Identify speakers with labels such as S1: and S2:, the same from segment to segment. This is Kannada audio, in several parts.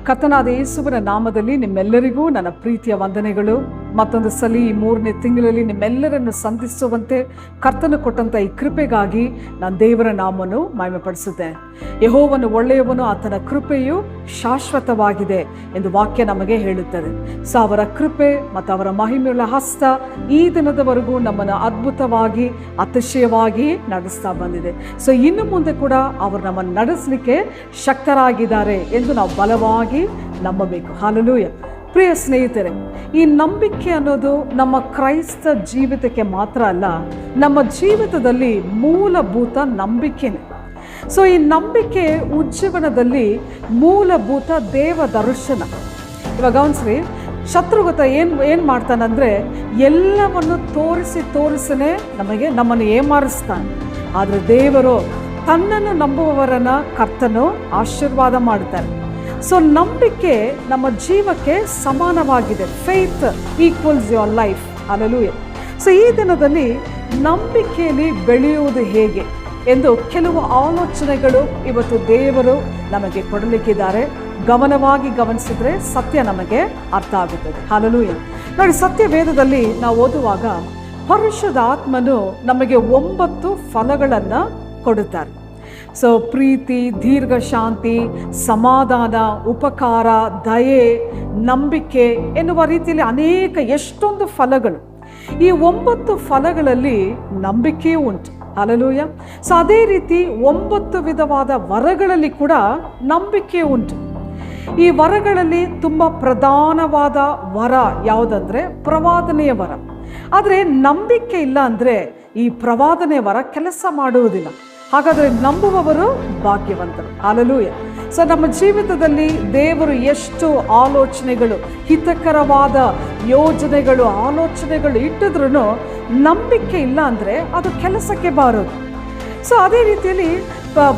S1: ಕರ್ತನಾದ ಯೇಸುವಿನ ನಾಮದಲ್ಲಿ ನಿಮ್ಮೆಲ್ಲರಿಗೂ ನನ್ನ ಪ್ರೀತಿಯ ವಂದನೆಗಳು. ಮತ್ತೊಂದು ಸಲ ಈ 3ನೇ ತಿಂಗಳಲ್ಲಿ ನಿಮ್ಮೆಲ್ಲರನ್ನು ಸಂಧಿಸುವಂತೆ ಕರ್ತನು ಕೊಟ್ಟಂಥ ಈ ಕೃಪೆಗಾಗಿ ನಾನು ದೇವರ ನಾಮವನ್ನು ಮಹಿಮೆಪಡಿಸುತ್ತೇನೆ. ಯೆಹೋವನು ಒಳ್ಳೆಯವನು, ಆತನ ಕೃಪೆಯು ಶಾಶ್ವತವಾಗಿದೆ ಎಂದು ವಾಕ್ಯ ನಮಗೆ ಹೇಳುತ್ತದೆ. ಸೊ ಅವರ ಕೃಪೆ ಮತ್ತು ಅವರ ಮಹಿಮೆಯುಳ್ಳ ಹಸ್ತ ಈ ದಿನದವರೆಗೂ ನಮ್ಮನ್ನು ಅದ್ಭುತವಾಗಿ ಅತಿಶಯವಾಗಿ ನಡೆಸ್ತಾ ಬಂದಿದೆ. ಸೊ ಇನ್ನು ಮುಂದೆ ಕೂಡ ಅವರು ನಮ್ಮನ್ನು ನಡೆಸಲಿಕ್ಕೆ ಶಕ್ತರಾಗಿದ್ದಾರೆ ಎಂದು ನಾವು ಬಲವಾಗಿ ನಂಬಬೇಕು. ಹಲ್ಲೆಲೂಯಾ. ಪ್ರಿಯ ಸ್ನೇಹಿತರೆ, ಈ ನಂಬಿಕೆ ಅನ್ನೋದು ನಮ್ಮ ಕ್ರೈಸ್ತ ಜೀವಿತಕ್ಕೆ ಮಾತ್ರ ಅಲ್ಲ, ನಮ್ಮ ಜೀವಿತದಲ್ಲಿ ಮೂಲಭೂತ ನಂಬಿಕೆನೆ. ಸೊ ಈ ನಂಬಿಕೆ ಉಜ್ಜೀವನದಲ್ಲಿ ಮೂಲಭೂತ ದೇವ ದರ್ಶನ. ಇವಾಗ ಗಮನಿಸ್ರಿ, ಶತ್ರುಗತ ಏನು ಮಾಡ್ತಾನಂದರೆ ಎಲ್ಲವನ್ನು ತೋರಿಸನೇ ನಮ್ಮನ್ನು ಏಮಾರಿಸ್ತಾನೆ. ಆದರೆ ದೇವರು ತನ್ನನ್ನು ನಂಬುವವರನ್ನ ಕರ್ತನು ಆಶೀರ್ವಾದ ಮಾಡ್ತಾರೆ. ಸೊ ನಂಬಿಕೆ ನಮ್ಮ ಜೀವಕ್ಕೆ ಸಮಾನವಾಗಿದೆ. Faith equals your life. Hallelujah. So ಈ ದಿನದಲ್ಲಿ ನಂಬಿಕೆಯಲ್ಲಿ ಬೆಳೆಯುವುದು ಹೇಗೆ ಎಂದು ಕೆಲವು ಆಲೋಚನೆಗಳು ಇವತ್ತು ದೇವರು ನಮಗೆ ಕೊಡಲಿಕ್ಕಿದ್ದಾರೆ. ಗಮನವಾಗಿ ಗಮನಿಸಿದ್ರೆ ಸತ್ಯ ನಮಗೆ ಅರ್ಥ ಆಗುತ್ತದೆ. ಹಲ್ಲೆಲೂಯಾ. ನೋಡಿ, ಸತ್ಯ ವೇದದಲ್ಲಿ ನಾವು ಓದುವಾಗ ಪರಿಶುದ್ಧ ಆತ್ಮನು ನಮಗೆ 9 ಫಲಗಳನ್ನು ಕೊಡುತ್ತಾರೆ. ಸೊ ಪ್ರೀತಿ, ದೀರ್ಘ ಶಾಂತಿ, ಸಮಾಧಾನ, ಉಪಕಾರ, ದಯೆ, ನಂಬಿಕೆ ಎನ್ನುವ ರೀತಿಯಲ್ಲಿ ಅನೇಕ ಎಷ್ಟೊಂದು ಫಲಗಳು. ಈ 9 ಫಲಗಳಲ್ಲಿ ನಂಬಿಕೆಯೂ ಉಂಟು. ಹಲ್ಲೆಲೂಯಾ. ಸೊ ಅದೇ ರೀತಿ 9 ವಿಧವಾದ ವರಗಳಲ್ಲಿ ಕೂಡ ನಂಬಿಕೆ ಉಂಟು. ಈ ವರಗಳಲ್ಲಿ ತುಂಬ ಪ್ರಧಾನವಾದ ವರ ಯಾವುದಂದ್ರೆ ಪ್ರವಾದನೆಯ ವರ. ಆದರೆ ನಂಬಿಕೆ ಇಲ್ಲ ಅಂದರೆ ಈ ಪ್ರವಾದನೆಯ ವರ ಕೆಲಸ ಮಾಡುವುದಿಲ್ಲ. ಹಾಗಾದರೆ ನಂಬುವವರು ಭಾಗ್ಯವಂತರು. ಹಲ್ಲೆಲೂಯಾ. ಸೊ ನಮ್ಮ ಜೀವಿತದಲ್ಲಿ ದೇವರು ಎಷ್ಟು ಆಲೋಚನೆಗಳು, ಹಿತಕರವಾದ ಯೋಜನೆಗಳು, ಆಲೋಚನೆಗಳು ಇಟ್ಟಿದ್ರೂ ನಂಬಿಕೆ ಇಲ್ಲ ಅಂದರೆ ಅದು ಕೆಲಸಕ್ಕೆ ಬಾರದು. ಸೊ ಅದೇ ರೀತಿಯಲ್ಲಿ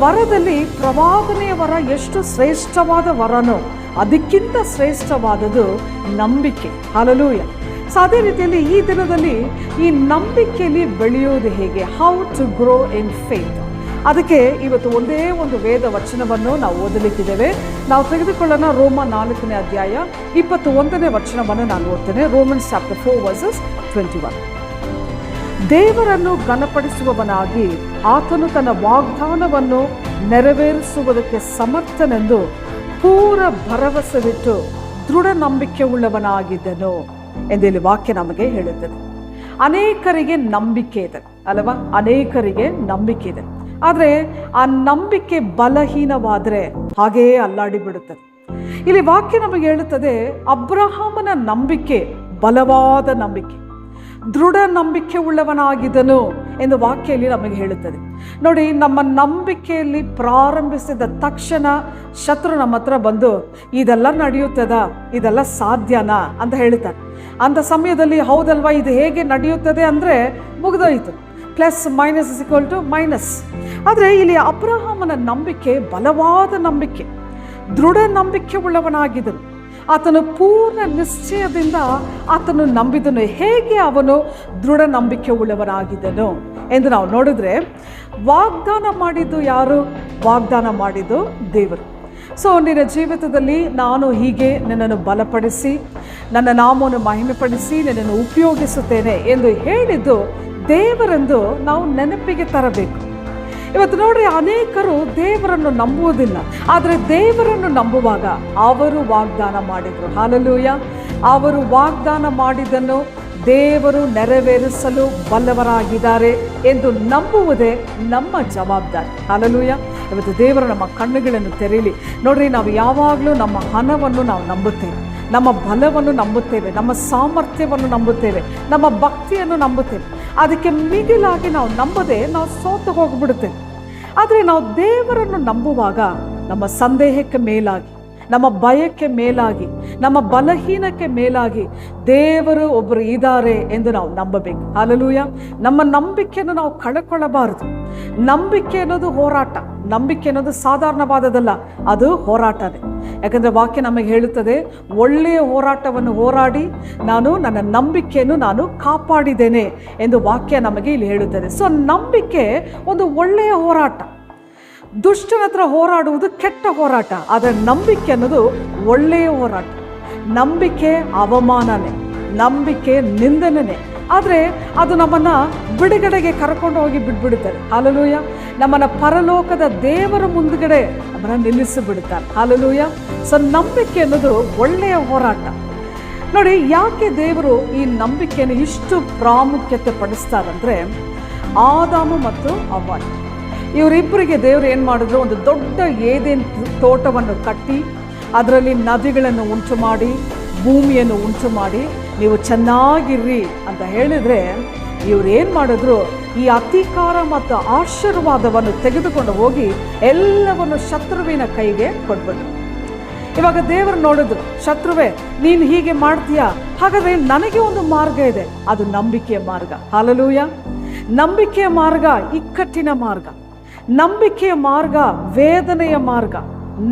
S1: ವರದಲ್ಲಿ ಪ್ರವಾದನೆಯ ವರ ಎಷ್ಟು ಶ್ರೇಷ್ಠವಾದ ವರನೋ ಅದಕ್ಕಿಂತ ಶ್ರೇಷ್ಠವಾದದ್ದು ನಂಬಿಕೆ. ಹಲ್ಲೆಲೂಯಾ. ಸೊ ಅದೇ ರೀತಿಯಲ್ಲಿ ಈ ದಿನದಲ್ಲಿ ಈ ನಂಬಿಕೆಯಲ್ಲಿ ಬೆಳೆಯುವುದು ಹೇಗೆ, how to grow in faith, ಅದಕ್ಕೆ ಇವತ್ತು ಒಂದೇ ಒಂದು ವೇದ ವಚನವನ್ನು ನಾವು ಓದಲಿಕ್ಕಿದ್ದೇವೆ. ನಾವು ತೆಗೆದುಕೊಳ್ಳೋಣ ರೋಮ 4ನೇ ಅಧ್ಯಾಯ 21ನೇ ವಚನವನ್ನು ನಾನು ಓದ್ತೇನೆ. Romans chapter 4 versus 21. ದೇವರನ್ನು ಘನಪಡಿಸುವವನಾಗಿ ಆತನು ತನ್ನ ವಾಗ್ದಾನವನ್ನು ನೆರವೇರಿಸುವುದಕ್ಕೆ ಸಮರ್ಥನೆಂದು ಪೂರ ಭರವಸೆವಿಟ್ಟು ದೃಢ ನಂಬಿಕೆ ಉಳ್ಳವನಾಗಿದ್ದನು ಎಂದು ಇಲ್ಲಿ ವಾಕ್ಯ ನಮಗೆ ಹೇಳುತ್ತದೆ. ಅನೇಕರಿಗೆ ನಂಬಿಕೆ ಇದೆ ಅಲ್ಲವಾ? ಅನೇಕರಿಗೆ ನಂಬಿಕೆ ಇದೆ. ಆದರೆ ಆ ನಂಬಿಕೆ ಬಲಹೀನವಾದರೆ ಹಾಗೆಯೇ ಅಲ್ಲಾಡಿ ಬಿಡುತ್ತದೆ. ಇಲ್ಲಿ ವಾಕ್ಯ ನಮಗೆ ಹೇಳುತ್ತದೆ, ಅಬ್ರಹಾಮನ ನಂಬಿಕೆ ಬಲವಾದ ನಂಬಿಕೆ, ದೃಢ ನಂಬಿಕೆ ಉಳ್ಳವನಾಗಿದ್ದನು ಎಂದು ವಾಕ್ಯಲ್ಲಿ ನಮಗೆ ಹೇಳುತ್ತದೆ. ನೋಡಿ, ನಮ್ಮ ನಂಬಿಕೆಯಲ್ಲಿ ಪ್ರಾರಂಭಿಸಿದ ತಕ್ಷಣ ಶತ್ರು ನಮ್ಮ ಹತ್ರ ಬಂದು ಇದೆಲ್ಲ ನಡೆಯುತ್ತದಾ, ಇದೆಲ್ಲ ಸಾಧ್ಯನಾ ಅಂತ ಹೇಳ್ತಾರೆ. ಅಂಥ ಸಮಯದಲ್ಲಿ ಹೌದಲ್ವಾ, ಇದು ಹೇಗೆ ನಡೆಯುತ್ತದೆ ಅಂದರೆ ಮುಗಿದೋಯಿತು. Plus minus is equal to minus. ಆದರೆ ಇಲ್ಲಿ ಅಬ್ರಹಾಮನ ನಂಬಿಕೆ ಬಲವಾದ ನಂಬಿಕೆ, ದೃಢ ನಂಬಿಕೆ ಉಳ್ಳವನಾಗಿದ್ದನು. ಆತನು ಪೂರ್ಣ ನಿಶ್ಚಯದಿಂದ ಆತನು ನಂಬಿದನು. ಹೇಗೆ ಅವನು ದೃಢ ನಂಬಿಕೆ ಉಳ್ಳವನಾಗಿದ್ದನು ಎಂದು ನಾವು ನೋಡಿದ್ರೆ, ವಾಗ್ದಾನ ಮಾಡಿದ್ದು ಯಾರು? ವಾಗ್ದಾನ ಮಾಡಿದ್ದು ದೇವರು. ಸೊ ನಿನ್ನ ಜೀವಿತದಲ್ಲಿ ನಾನು ಹೀಗೆ ನಿನ್ನನ್ನು ಬಲಪಡಿಸಿ ನನ್ನ ನಾಮವನ್ನು ಮಹಿಮೆಪಡಿಸಿ ನಿನ್ನನ್ನು ಉಪಯೋಗಿಸುತ್ತೇನೆ ಎಂದು ಹೇಳಿದ್ದು ದೇವರೆಂದು ನಾವು ನೆನಪಿಗೆ ತರಬೇಕು. ಇವತ್ತು ನೋಡಿ, ಅನೇಕರು ದೇವರನ್ನು ನಂಬುವುದಿಲ್ಲ, ಆದರೆ ದೇವರನ್ನು ನಂಬುವಾಗ ಅವರು ವಾಗ್ದಾನ ಮಾಡಿದರು. ಹಲ್ಲೆಲೂಯಾ. ಅವರು ವಾಗ್ದಾನ ಮಾಡಿದ್ದನ್ನು ದೇವರು ನೆರವೇರಿಸಲು ಬಲ್ಲವರಾಗಿದ್ದಾರೆ ಎಂದು ನಂಬುವುದೇ ನಮ್ಮ ಜವಾಬ್ದಾರಿ. ಹಲ್ಲೆಲೂಯಾ. ಇವತ್ತು ದೇವರು ನಮ್ಮ ಕಣ್ಣುಗಳನ್ನು ತೆರೆಯಲಿ. ನೋಡ್ರಿ, ನಾವು ಯಾವಾಗಲೂ ನಮ್ಮ ಹಣವನ್ನು ನಾವು ನಂಬುತ್ತೇವೆ, ನಮ್ಮ ಬಲವನ್ನು ನಂಬುತ್ತೇವೆ, ನಮ್ಮ ಸಾಮರ್ಥ್ಯವನ್ನು ನಂಬುತ್ತೇವೆ, ನಮ್ಮ ಭಕ್ತಿಯನ್ನು ನಂಬುತ್ತೇವೆ. ಅದಕ್ಕೆ ಮಿಗಿಲಾಗಿ ನಾವು ನಂಬದೆ ನಾವು ಸೋತು ಹೋಗಿಬಿಡುತ್ತೇವೆ. ಆದರೆ ನಾವು ದೇವರನ್ನು ನಂಬುವಾಗ ನಮ್ಮ ಸಂದೇಹಕ್ಕೆ ಮೇಲಾಗಿ, ನಮ್ಮ ಭಯಕ್ಕೆ ಮೇಲಾಗಿ, ನಮ್ಮ ಬಲಹೀನಕ್ಕೆ ಮೇಲಾಗಿ ದೇವರು ಒಬ್ಬರು ಇದ್ದಾರೆ ಎಂದು ನಾವು ನಂಬಬೇಕು. ಹಲ್ಲೆಲೂಯಾ. ನಮ್ಮ ನಂಬಿಕೆಯನ್ನು ನಾವು ಕಳ್ಕೊಳ್ಳಬಾರದು. ನಂಬಿಕೆ ಅನ್ನೋದು ಹೋರಾಟ. ನಂಬಿಕೆ ಅನ್ನೋದು ಸಾಧಾರಣವಾದದಲ್ಲ, ಅದು ಹೋರಾಟನೇ. ಯಾಕಂದರೆ ವಾಕ್ಯ ನಮಗೆ ಹೇಳುತ್ತದೆ, ಒಳ್ಳೆಯ ಹೋರಾಟವನ್ನು ಹೋರಾಡಿ ನಾನು ನನ್ನ ನಂಬಿಕೆಯನ್ನು ನಾನು ಕಾಪಾಡಿದ್ದೇನೆ ಎಂದು ವಾಕ್ಯ ನಮಗೆ ಇಲ್ಲಿ ಹೇಳುತ್ತದೆ. ಸೊ ನಂಬಿಕೆ ಒಂದು ಒಳ್ಳೆಯ ಹೋರಾಟ. ದುಷ್ಟನ ಹತ್ರ ಹೋರಾಡುವುದು ಕೆಟ್ಟ ಹೋರಾಟ, ಆದರೆ ನಂಬಿಕೆ ಅನ್ನೋದು ಒಳ್ಳೆಯ ಹೋರಾಟ. ನಂಬಿಕೆ ಅವಮಾನನೇ, ನಂಬಿಕೆ ನಿಂದನೆ, ಆದರೆ ಅದು ನಮ್ಮನ್ನು ಬಿಡುಗಡೆಗೆ ಕರ್ಕೊಂಡು ಹೋಗಿ ಬಿಟ್ಬಿಡುತ್ತದೆ. ಹಲ್ಲೆಲೂಯಾ. ನಮ್ಮನ್ನು ಪರಲೋಕದ ದೇವರ ಮುಂದುಗಡೆ ನಮ್ಮನ್ನು ನಿಲ್ಲಿಸಿಬಿಡುತ್ತಾರೆ. ಹಲ್ಲೆಲೂಯಾ. ಸೊ ನಂಬಿಕೆ ಅನ್ನೋದು ಒಳ್ಳೆಯ ಹೋರಾಟ. ನೋಡಿ, ಯಾಕೆ ದೇವರು ಈ ನಂಬಿಕೆಯನ್ನು ಇಷ್ಟು ಪ್ರಾಮುಖ್ಯತೆ ಪಡಿಸ್ತಾರಂದರೆ, ಆದಾಮ ಮತ್ತು ಅವ್ವ ಇವರಿಬ್ಬರಿಗೆ ದೇವರು ಏನು ಮಾಡಿದ್ರು, ಒಂದು ದೊಡ್ಡ ಏದೇನ್ ತೋಟವನ್ನು ಕಟ್ಟಿ ಅದರಲ್ಲಿ ನದಿಗಳನ್ನು ಉಂಟು ಮಾಡಿ ಭೂಮಿಯನ್ನು ಉಂಟು ಮಾಡಿ ನೀವು ಚೆನ್ನಾಗಿರ್ರಿ ಅಂತ ಹೇಳಿದರೆ, ಇವ್ರು ಏನು ಮಾಡಿದ್ರು, ಈ ಅಧಿಕಾರ ಮತ್ತು ಆಶೀರ್ವಾದವನ್ನು ತೆಗೆದುಕೊಂಡು ಹೋಗಿ ಎಲ್ಲವನ್ನು ಶತ್ರುವಿನ ಕೈಗೆ ಕೊಟ್ಬಿಟ್ರು. ಇವಾಗ ದೇವರು ನೋಡಿದ್ರು, ಶತ್ರುವೇ ನೀನು ಹೀಗೆ ಮಾಡ್ತೀಯಾ, ಹಾಗಾದರೆ ನನಗೆ ಒಂದು ಮಾರ್ಗ ಇದೆ, ಅದು ನಂಬಿಕೆಯ ಮಾರ್ಗ. ಹಲ್ಲೆಲೂಯಾ. ನಂಬಿಕೆಯ ಮಾರ್ಗ ಇಕ್ಕಟ್ಟಿನ ಮಾರ್ಗ, ನಂಬಿಕೆಯ ಮಾರ್ಗ ವೇದನೆಯ ಮಾರ್ಗ,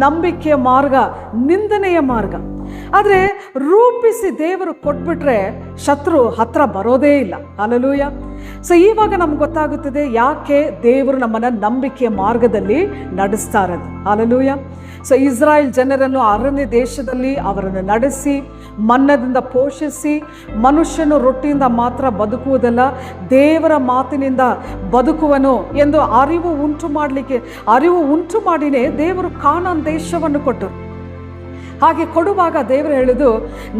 S1: ನಂಬಿಕೆಯ ಮಾರ್ಗ ನಿಂದನೆಯ ಮಾರ್ಗ. ಆದರೆ ರೂಪಿಸಿ ದೇವರು ಕೊಟ್ಬಿಟ್ರೆ ಶತ್ರು ಹತ್ರ ಬರೋದೇ ಇಲ್ಲ. ಹಲ್ಲೆಲೂಯಾ. ಸೊ ಇವಾಗ ನಮ್ಗೆ ಗೊತ್ತಾಗುತ್ತದೆ ಯಾಕೆ ದೇವರು ನಮ್ಮನ್ನು ನಂಬಿಕೆಯ ಮಾರ್ಗದಲ್ಲಿ ನಡೆಸ್ತಾ ಇರೋದು. ಹಲ್ಲೆಲೂಯಾ. ಸೊ ಇಸ್ರಾಯೇಲ್ ಜನರನ್ನು ಅರಣ್ಯ ದೇಶದಲ್ಲಿ ಅವರನ್ನು ನಡೆಸಿ ಮನ್ನದಿಂದ ಪೋಷಿಸಿ, ಮನುಷ್ಯನು ರೊಟ್ಟಿಯಿಂದ ಮಾತ್ರ ಬದುಕುವುದಲ್ಲ, ದೇವರ ಮಾತಿನಿಂದ ಬದುಕುವನು ಎಂದು ಅರಿವು ಉಂಟು ಮಾಡಿನೇ ದೇವರು ಕಾನಾನ್ ದೇಶವನ್ನು ಕೊಟ್ಟರು. ಹಾಗೆ ಕೊಡುವಾಗ ದೇವರು ಹೇಳಿದು,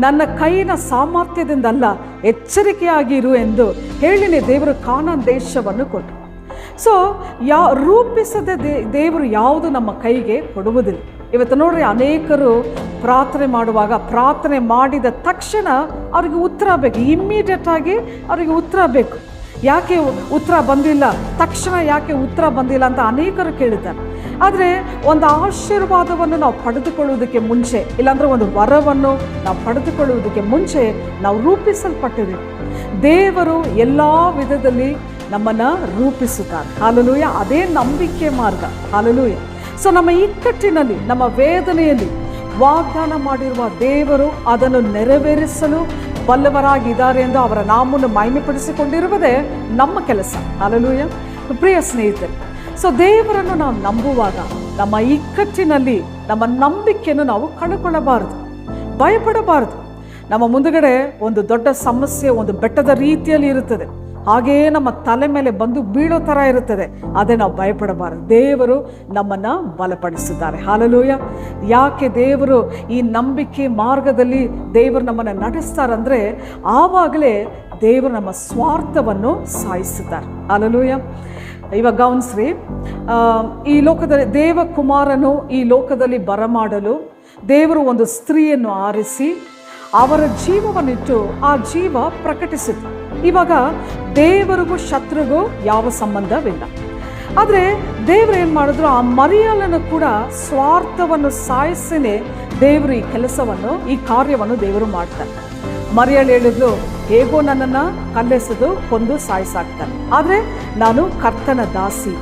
S1: ನನ್ನ ಕೈನ ಸಾಮರ್ಥ್ಯದಿಂದಲ್ಲ, ಎಚ್ಚರಿಕೆಯಾಗಿರು ಎಂದು ಹೇಳಿನೇ ದೇವರು ಕಾನಾನ್ ದೇಶವನ್ನು ಕೊಟ್ಟರು. ಸೊ ರೂಪಿಸದೆ ದೇವರು ಯಾವುದು ನಮ್ಮ ಕೈಗೆ ಕೊಡುವುದಿಲ್ಲ. ಇವತ್ತು ನೋಡ್ರಿ, ಅನೇಕರು ಪ್ರಾರ್ಥನೆ ಮಾಡುವಾಗ ಪ್ರಾರ್ಥನೆ ಮಾಡಿದ ತಕ್ಷಣ ಅವ್ರಿಗೆ ಉತ್ತರ ಬೇಕು, ಇಮ್ಮಿಡಿಯೇಟ್ ಆಗಿ ಅವರಿಗೆ ಉತ್ತರ ಬೇಕು. ಯಾಕೆ ಉತ್ತರ ಬಂದಿಲ್ಲ, ತಕ್ಷಣ ಯಾಕೆ ಉತ್ತರ ಬಂದಿಲ್ಲ ಅಂತ ಅನೇಕರು ಕೇಳಿದ್ದಾರೆ. ಆದರೆ ಒಂದು ಆಶೀರ್ವಾದವನ್ನು ನಾವು ಪಡೆದುಕೊಳ್ಳುವುದಕ್ಕೆ ಮುಂಚೆ, ಇಲ್ಲಾಂದರೆ ಒಂದು ವರವನ್ನು ನಾವು ಪಡೆದುಕೊಳ್ಳುವುದಕ್ಕೆ ಮುಂಚೆ ನಾವು ರೂಪಿಸಲ್ಪಟ್ಟಿದ್ದೀವಿ. ದೇವರು ಎಲ್ಲ ವಿಧದಲ್ಲಿ ನಮ್ಮನ್ನು ರೂಪಿಸುತ್ತಾರೆ. ಹಲ್ಲೆಲೂಯಾ. ಅದೇ ನಂಬಿಕೆ ಮಾರ್ಗ. ಹಲ್ಲೆಲೂಯಾ. ಸೊ ನಮ್ಮ ಇಕ್ಕಟ್ಟಿನಲ್ಲಿ, ನಮ್ಮ ವೇದನೆಯಲ್ಲಿ ವಾಗ್ದಾನ ಮಾಡಿರುವ ದೇವರು ಅದನ್ನು ನೆರವೇರಿಸಲು ಬಲ್ಲವರಾಗಿದ್ದಾರೆ ಎಂದು ಅವರ ನಾಮವನ್ನು ಮಹಿಮೆಪಡಿಸಿಕೊಂಡಿರುವುದೇ ನಮ್ಮ ಕೆಲಸ. ಹಲ್ಲೆಲೂಯಾ. ಪ್ರಿಯ ಸ್ನೇಹಿತರೆ, ಸೊ ದೇವರನ್ನು ನಾವು ನಂಬುವಾಗ ನಮ್ಮ ಇಕ್ಕಟ್ಟಿನಲ್ಲಿ ನಮ್ಮ ನಂಬಿಕೆಯನ್ನು ನಾವು ಕಳ್ಕೊಳ್ಳಬಾರದು, ಭಯಪಡಬಾರದು. ನಮ್ಮ ಮುಂದುಗಡೆ ಒಂದು ದೊಡ್ಡ ಸಮಸ್ಯೆ ಒಂದು ಬೆಟ್ಟದ ರೀತಿಯಲ್ಲಿ ಇರುತ್ತದೆ, ಹಾಗೆಯೇ ನಮ್ಮ ತಲೆ ಮೇಲೆ ಬಂದು ಬೀಳೋ ಥರ ಇರುತ್ತದೆ, ಅದೇ ನಾವು ಭಯಪಡಬಾರದು. ದೇವರು ನಮ್ಮನ್ನು ಬಲಪಡಿಸಿದ್ದಾರೆ. ಹಲ್ಲೆಲೂಯಾ. ಯಾಕೆ ದೇವರು ಈ ನಂಬಿಕೆ ಮಾರ್ಗದಲ್ಲಿ ದೇವರು ನಮ್ಮನ್ನು ನಡೆಸ್ತಾರಂದರೆ, ಆವಾಗಲೇ ದೇವರು ನಮ್ಮ ಸ್ವಾರ್ಥವನ್ನು ಸಾಯಿಸುತ್ತಾರೆ. ಹಲ್ಲೆಲೂಯಾ. ಇವಾಗ ಗಮನಿಸ್ರಿ, ಈ ಲೋಕದಲ್ಲಿ ದೇವಕುಮಾರನು ಈ ಲೋಕದಲ್ಲಿ ಬರಮಾಡಲು ದೇವರು ಒಂದು ಸ್ತ್ರೀಯನ್ನು ಆರಿಸಿ ಅವರ ಜೀವವನ್ನಿಟ್ಟು ಆ ಜೀವ ಪ್ರಕಟಿಸಿತು. ಇವಾಗ ದೇವರಿಗೂ ಶತ್ರುಗೂ ಯಾವ ಸಂಬಂಧವಿಲ್ಲ. ಆದರೆ ದೇವರು ಏನು ಮಾಡಿದ್ರು, ಆ ಮರಿಯಳನ್ನು ಕೂಡ ಸ್ವಾರ್ಥವನ್ನು ಸಾಯಿಸಿನೇ ದೇವರು ಈ ಕೆಲಸವನ್ನು, ಈ ಕಾರ್ಯವನ್ನು ದೇವರು ಮಾಡ್ತಾರೆ. ಮರಿಯಳು ಹೇಳಿದ್ಲು, ಹೇಗೋ ನನ್ನನ್ನು ಕಲ್ಲೆಸೆದು ಕೊಂದು ಸಾಯಿಸಾಕ್ತಾನೆ, ಆದರೆ ನಾನು ಕರ್ತನ ದಾಸಿ,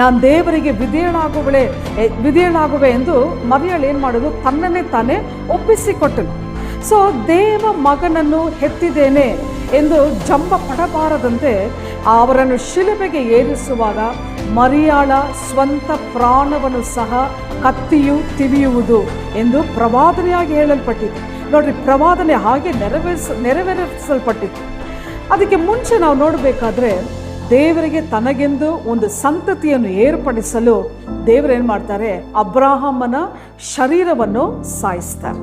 S1: ನಾನು ದೇವರಿಗೆ ವಿಧೇಯಳಾಗುವೆ ಎಂದು ಮರಿಯಳು ಏನು ಮಾಡೋದು, ತನ್ನನ್ನೇ ತಾನೇ ಒಪ್ಪಿಸಿಕೊಟ್ಟಳು. ಸೊ ದೇವ ಮಗನನ್ನು ಹೆತ್ತಿದ್ದೇನೆ ಎಂದು ಜಂಬ ಪಡಬಾರದಂತೆ ಅವರನ್ನು ಶಿಲುಬೆಗೆ ಏರಿಸುವಾಗ ಮರಿಯಾಳ ಸ್ವಂತ ಪ್ರಾಣವನ್ನು ಸಹ ಕತ್ತಿಯು ತಿವಿಯುವುದು ಎಂದು ಪ್ರವಾದನೆಯಾಗಿ ಹೇಳಲ್ಪಟ್ಟಿತು. ನೋಡ್ರಿ, ಪ್ರವಾದನೆ ಹಾಗೆ ನೆರವೇರಿಸಲ್ಪಟ್ಟಿತ್ತು. ಅದಕ್ಕೆ ಮುಂಚೆ ನಾವು ನೋಡಬೇಕಾದ್ರೆ ದೇವರಿಗೆ ತನಗೆಂದು ಒಂದು ಸಂತತಿಯನ್ನು ಏರ್ಪಡಿಸಲು ದೇವರು ಏನು ಮಾಡ್ತಾರೆ, ಅಬ್ರಾಹಮನ ಶರೀರವನ್ನು ಸಾಯಿಸ್ತಾರೆ.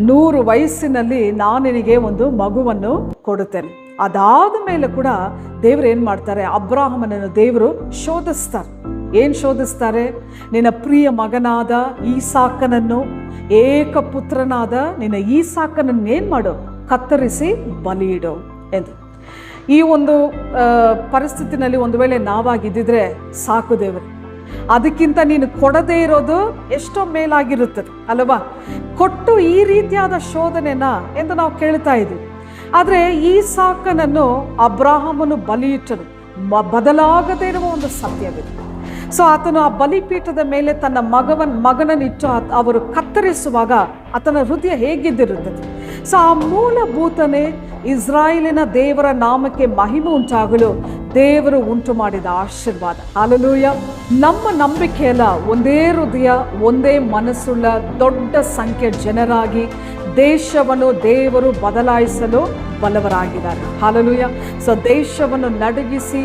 S1: 100 ವಯಸ್ಸಿನಲ್ಲಿ ನಾನು ನಿನಗೆ ಒಂದು ಮಗುವನ್ನು ಕೊಡುತ್ತೇನೆ. ಅದಾದ ಮೇಲೆ ಕೂಡ ದೇವರು ಏನು ಮಾಡ್ತಾರೆ, ಅಬ್ರಾಹಮನನ್ನು ದೇವರು ಶೋಧಿಸ್ತಾರೆ. ಏನು ಶೋಧಿಸ್ತಾರೆ, ನಿನ್ನ ಪ್ರಿಯ ಮಗನಾದ ಈಸಾಕನನ್ನು, ಏಕಪುತ್ರನಾದ ನಿನ್ನ ಈಸಾಕನನ್ನು ಏನು ಮಾಡು, ಕತ್ತರಿಸಿ ಬಲಿಯಿಡು ಎಂದು. ಈ ಒಂದು ಪರಿಸ್ಥಿತಿನಲ್ಲಿ ಒಂದು ವೇಳೆ ನಾವಾಗಿದ್ದಿದ್ರೆ ಸಾಕು ದೇವರು, ಅದಕ್ಕಿಂತ ನೀನು ಕೊಡದೇ ಇರೋದು ಎಷ್ಟೋ ಮೇಲಾಗಿರುತ್ತದೆ ಅಲ್ವಾ. ಕೊಟ್ಟು ಈ ರೀತಿಯಾದ ಶೋಧನೆನ ಎಂದು ನಾವು ಕೇಳ್ತಾ ಇದ್ದೀವಿ. ಆದರೆ ಈ ಸಾಕನನ್ನು ಅಬ್ರಾಹಮನು ಬಲಿಯಿಟ್ಟನು, ಬದಲಾಗದೇ ಇರುವ ಒಂದು ಸತ್ಯವಿದೆ. ಸೊ ಆತನು ಆ ಬಲಿಪೀಠದ ಮೇಲೆ ತನ್ನ ಮಗನನ್ನಿಟ್ಟು ಅವರು ಕತ್ತರಿಸುವಾಗ ಆತನ ಹೃದಯ ಹೇಗಿದ್ದಿರುತ್ತದೆ. ಸೊ ಆ ಮೂಲಭೂತನೇ ಇಸ್ರಾಯೇಲಿನ ದೇವರ ನಾಮಕ್ಕೆ ಮಹಿಮೆ ಉಂಟಾಗಲು ದೇವರು ಉಂಟು ಮಾಡಿದ ಆಶೀರ್ವಾದ. ಹಲ್ಲೆಲೂಯಾ. ನಮ್ಮ ನಂಬಿಕೆಯಲ್ಲ, ಒಂದೇ ಹೃದಯ, ಒಂದೇ ಮನಸ್ಸುಳ್ಳ ದೊಡ್ಡ ಸಂಖ್ಯೆ ಜನರಾಗಿ ದೇಶವನ್ನು ದೇವರು ಬದಲಾಯಿಸಲು ಬಲವರಾಗಿದ್ದಾರೆ. ಹಲ್ಲೆಲೂಯಾ. ಸೊ ದೇಶವನ್ನು ನಡುಗಿಸಿ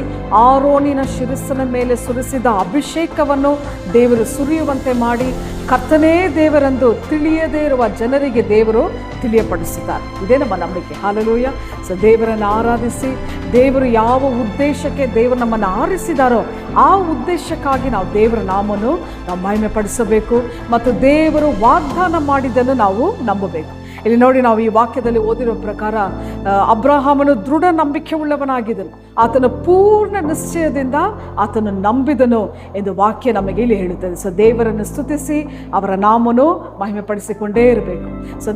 S1: ಆರೋನಿನ ಶಿರಸ್ಸಿನ ಮೇಲೆ ಸುರಿಸಿದ ಅಭಿಷೇಕವನ್ನು ದೇವರು ಸುರಿಯುವಂತೆ ಮಾಡಿ ಕರ್ತನೇ ದೇವರೆಂದು ತಿಳಿಯದೇ ಇರುವ ಜನರಿಗೆ ದೇವರು ತಿಳಿಯಪಡಿಸಿದ್ದಾರೆ. ಇದೇ ನಮ್ಮ ನಂಬಿಕೆ. ಹಲ್ಲೆಲೂಯಾ. ಸೊ ದೇವರನ್ನು ಆರಾಧಿಸಿ, ದೇವರು ಯಾವ ಉದ್ದೇಶಕ್ಕೆ ದೇವರು ನಮ್ಮನ್ನು ಆರಿಸಿದಾರೋ ಆ ಉದ್ದೇಶಕ್ಕಾಗಿ ನಾವು ದೇವರ ನಾಮವನ್ನು ನಾವು ಮಹಿಮೆ ಪಡಿಸಬೇಕು ಮತ್ತು ದೇವರು ವಾಗ್ದಾನ ಮಾಡಿದ್ದನ್ನು ನಾವು ನಂಬಬೇಕು. ಇಲ್ಲಿ ನೋಡಿ, ನಾವು ಈ ವಾಕ್ಯದಲ್ಲಿ ಓದಿರೋ ಪ್ರಕಾರ ಅಬ್ರಹಾಮನು ದೃಢ ನಂಬಿಕೆ ಉಳ್ಳವನಾಗಿದ್ದನು, ಆತನ ಪೂರ್ಣ ನಿಶ್ಚಯದಿಂದ ಆತನು ನಂಬಿದನು ಎಂದು ವಾಕ್ಯ ನಮಗೆ ಇಲ್ಲಿ ಹೇಳುತ್ತದೆ. ಸೊ ದೇವರನ್ನು ಸ್ತುತಿಸಿ ಅವರ ನಾಮವನ್ನು ಮಹಿಮೆ ಪಡಿಸಿಕೊಂಡೇ ಇರಬೇಕು. ಸೊ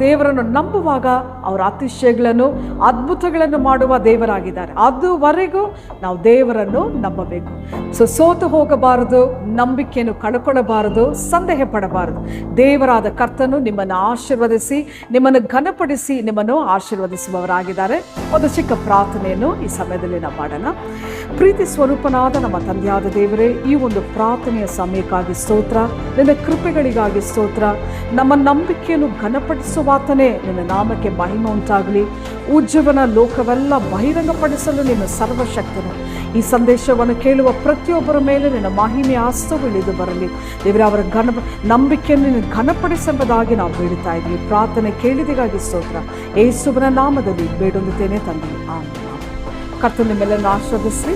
S1: ದೇವರನ್ನು ನಂಬುವಾಗ ಅವರ ಅತಿಶಯಗಳನ್ನು ಅದ್ಭುತಗಳನ್ನು ಮಾಡುವ ದೇವರಾಗಿದ್ದಾರೆ. ಅದುವರೆಗೂ ನಾವು ದೇವರನ್ನು ನಂಬಬೇಕು. ಸೊ ಸೋತು ಹೋಗಬಾರದು, ನಂಬಿಕೆಯನ್ನು ಕಳ್ಕೊಳ್ಳಬಾರದು, ಸಂದೇಹ ಪಡಬಾರದು. ದೇವರಾದ ಕರ್ತನು ನಿಮ್ಮನ್ನು ಆಶೀರ್ವದಿಸಿ, ನಿಮ್ಮನ್ನು ಘನಪಡಿಸಿ, ನಿಮ್ಮನ್ನು ಆಶೀರ್ವದಿಸುವವರಾಗಿದ್ದಾರೆ. ಒಂದು ಚಿಕ್ಕ ಪ್ರಾರ್ಥನೆಯನ್ನು ಈ ಸಮಯದಲ್ಲಿ ನಾವು ಮಾಡೋಣ. ಪ್ರೀತಿ ಸ್ವರೂಪನಾದ ನಮ್ಮ ತಂದೆಯಾದ ದೇವರೇ, ಈ ಒಂದು ಪ್ರಾರ್ಥನೆಯ ಸಮಯಕ್ಕಾಗಿ ಸ್ತೋತ್ರ, ನಿನ್ನ ಕೃಪೆಗಳಿಗಾಗಿ ಸ್ತೋತ್ರ. ನಮ್ಮ ನಂಬಿಕೆಯನ್ನು ಘನಪಡಿಸುವಾತನೇ ನಿನ್ನ ನಾಮಕ್ಕೆ ಮಹಿಮೆ ಉಂಟಾಗಲಿ. ಉಜ್ಜೀವನ ಲೋಕವೆಲ್ಲ ಬಹಿರಂಗಪಡಿಸಲು ನಿನ್ನ ಸರ್ವಶಕ್ತನು. ಈ ಸಂದೇಶವನ್ನು ಕೇಳುವ ಪ್ರತಿಯೊಬ್ಬರ ಮೇಲೆ ನಿನ್ನ ಮಹಿಮೆ ಹಸ್ತವು ಇಳಿದು ಬರಲಿ. ದೇವರೇ, ಅವರ ನಂಬಿಕೆಯನ್ನು ನೀನು ಘನಪಡಿಸೆಂಬುದಾಗಿ ನಾವು ಬೇಡುತ್ತಾ ಇದ್ದೀವಿ. ಪ್ರಾರ್ಥನೆ ಕೇಳಿದಿಗಾಗಿ ಸ್ತೋತ್ರ, ಯೇಸುವಿನ ನಾಮದಲ್ಲಿ ಬೇಡುತ್ತೇನೆ ತಂದೆ, ಆಮೆನ್. ಕರ್ತನು ನಿಮ್ಮೆಲ್ಲರನ್ನು ಆಶೀರ್ವದಿಸಲಿ.